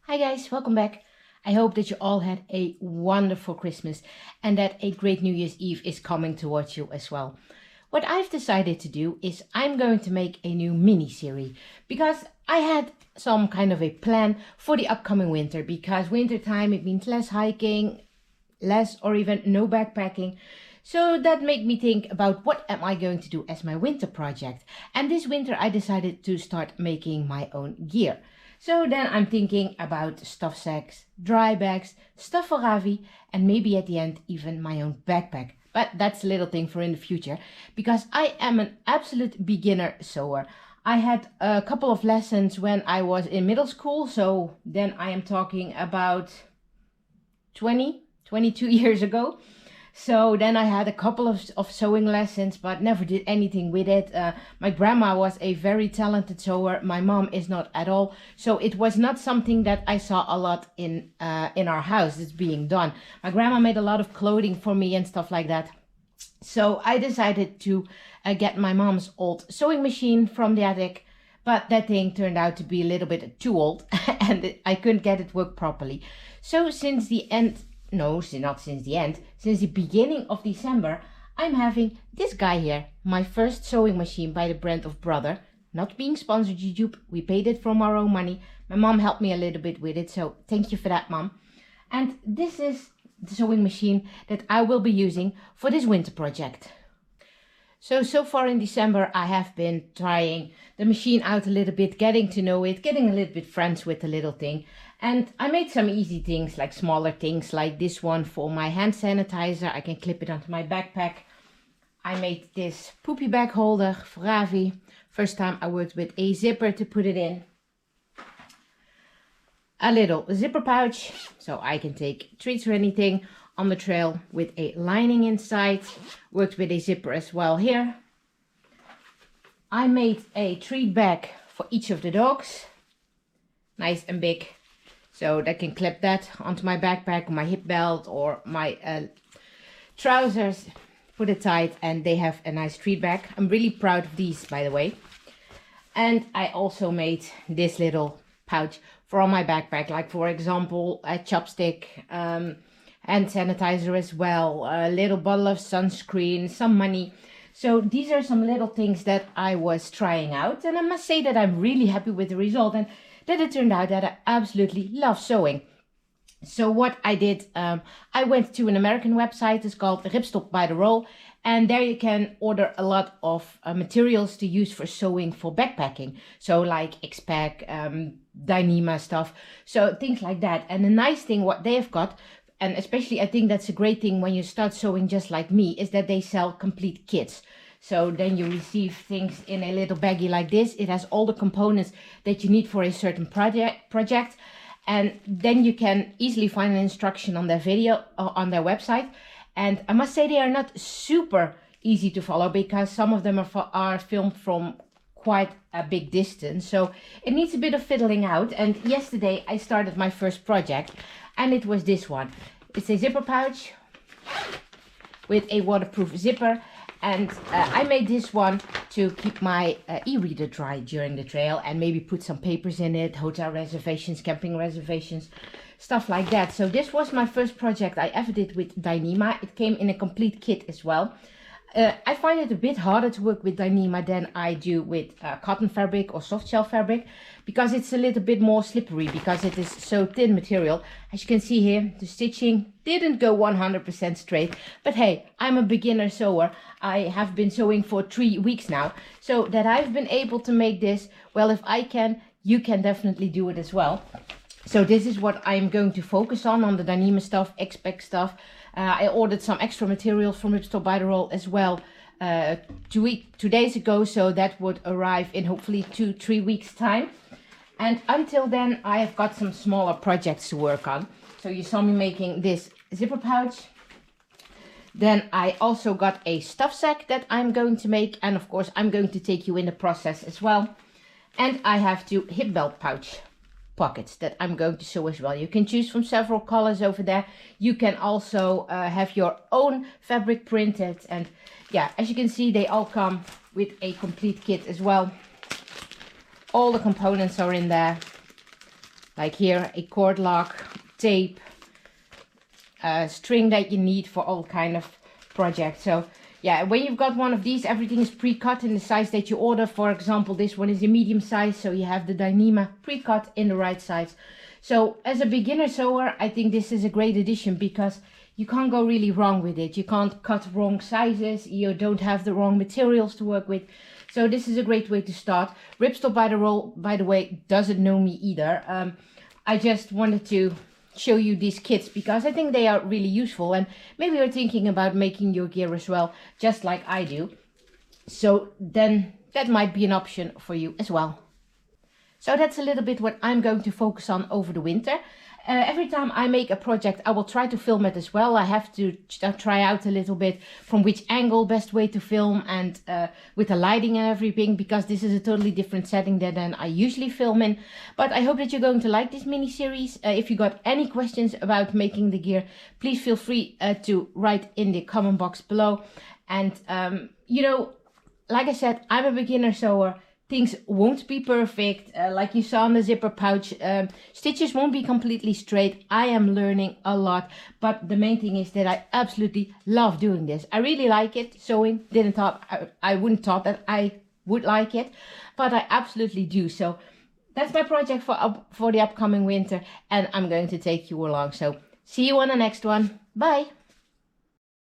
Hi guys, welcome back. I hope that you all had a wonderful Christmas and that a great New Year's Eve is coming towards you as well. What I've decided to do is I'm going to make a new mini-series because I had some kind of a plan for the upcoming winter, because winter time it means less hiking, less or even no backpacking. So that made me think about what am I going to do as my winter project. And this winter I decided to start making my own gear. So then I'm thinking about stuff sacks, dry bags, stuff for Ravi, and maybe at the end even my own backpack. But that's a little thing for in the future, because I am an absolute beginner sewer. I had a couple of lessons when I was in middle school, so then I am talking about 22 years ago. So then I had a couple of sewing lessons, but never did anything with it. My grandma was a very talented sewer. My mom is not at all. So it was not something that I saw a lot in our house. It's being done. My grandma made a lot of clothing for me and stuff like that. So I decided to get my mom's old sewing machine from the attic. But that thing turned out to be a little bit too old and I couldn't get it work properly. So since the end... No, not since the end. Since the beginning of December, I'm having this guy here. My first sewing machine by the brand of Brother. Not being sponsored, YouTube. We paid it from our own money. My mom helped me a little bit with it, so thank you for that, Mom. And this is the sewing machine that I will be using for this winter project. So far in December, I have been trying the machine out a little bit, getting to know it, getting a little bit friends with the little thing. And I made some easy things, like smaller things, like this one for my hand sanitizer. I can clip it onto my backpack. I made this poopy bag holder for Ravi. First time I worked with a zipper to put it in. A little zipper pouch, so I can take treats or anything on the trail with a lining inside. Worked with a zipper as well here. I made a treat bag for each of the dogs. Nice and big. So that can clip that onto my backpack, my hip belt or my trousers. Put it tight and they have a nice treat bag. I'm really proud of these, by the way. And I also made this little pouch for all my backpack. Like for example, a chopstick, hand sanitizer as well, a little bottle of sunscreen, some money. So these are some little things that I was trying out. And I must say that I'm really happy with the result. And that it turned out that I absolutely love sewing. So what I did, I went to an American website. It's called Ripstop by the Roll. And there you can order a lot of materials to use for sewing for backpacking. So like X-Pack, Dyneema stuff. So things like that. And the nice thing what they have got, and especially I think that's a great thing when you start sewing just like me, is that they sell complete kits. So then you receive things in a little baggie like this. It has all the components that you need for a certain project. And then you can easily find an instruction on their video on their website. And I must say they are not super easy to follow, because some of them are filmed from quite a big distance. So it needs a bit of fiddling out. And yesterday I started my first project and it was this one. It's a zipper pouch with a waterproof zipper. And I made this one to keep my e-reader dry during the trail and maybe put some papers in it, hotel reservations, camping reservations, stuff like that. So this was my first project I ever did with Dyneema. It came in a complete kit as well. I find it a bit harder to work with Dyneema than I do with cotton fabric or soft shell fabric, because it's a little bit more slippery because it is so thin material. As you can see here, the stitching didn't go 100% straight, but hey, I'm a beginner sewer. I have been sewing for 3 weeks now, so that I've been able to make this. Well, if I can, you can definitely do it as well. So this is what I'm going to focus on the Dyneema stuff, X-Pack stuff. I ordered some extra materials from Ripstop by the Roll as well 2 days ago, so that would arrive in hopefully 2-3 weeks time. And until then I have got some smaller projects to work on. So you saw me making this zipper pouch. Then I also got a stuff sack that I'm going to make, and of course I'm going to take you in the process as well. And I have 2 hip belt pouch pockets that I'm going to sew as well. You can choose from several colors over there. You can also have your own fabric printed, and yeah, as you can see, they all come with a complete kit as well. All the components are in there. like here, a cord lock, tape, string that you need for all kind of projects. So yeah, when you've got one of these, everything is pre-cut in the size that you order. For example, this one is a medium size, so you have the Dyneema pre-cut in the right size. So as a beginner sewer, I think this is a great addition because you can't go really wrong with it. You can't cut wrong sizes, you don't have the wrong materials to work with. So this is a great way to start. Ripstop by the way, doesn't know me either. I just wanted to show you these kits because I think they are really useful, and maybe you're thinking about making your gear as well, just like I do. So then that might be an option for you as well. So that's a little bit what I'm going to focus on over the winter. Every time I make a project, I will try to film it as well. I have to try out a little bit from which angle best way to film, and with the lighting and everything, because this is a totally different setting than I usually film in. But I hope that you're going to like this mini series. If you got any questions about making the gear, please feel free to write in the comment box below. And you know, like I said, I'm a beginner sewer. Things won't be perfect, like you saw on the zipper pouch. Stitches won't be completely straight. I am learning a lot, but the main thing is that I absolutely love doing this. I really like it. Sewing, I wouldn't thought that I would like it, but I absolutely do. So that's my project for the upcoming winter, and I'm going to take you along. So see you on the next one. Bye.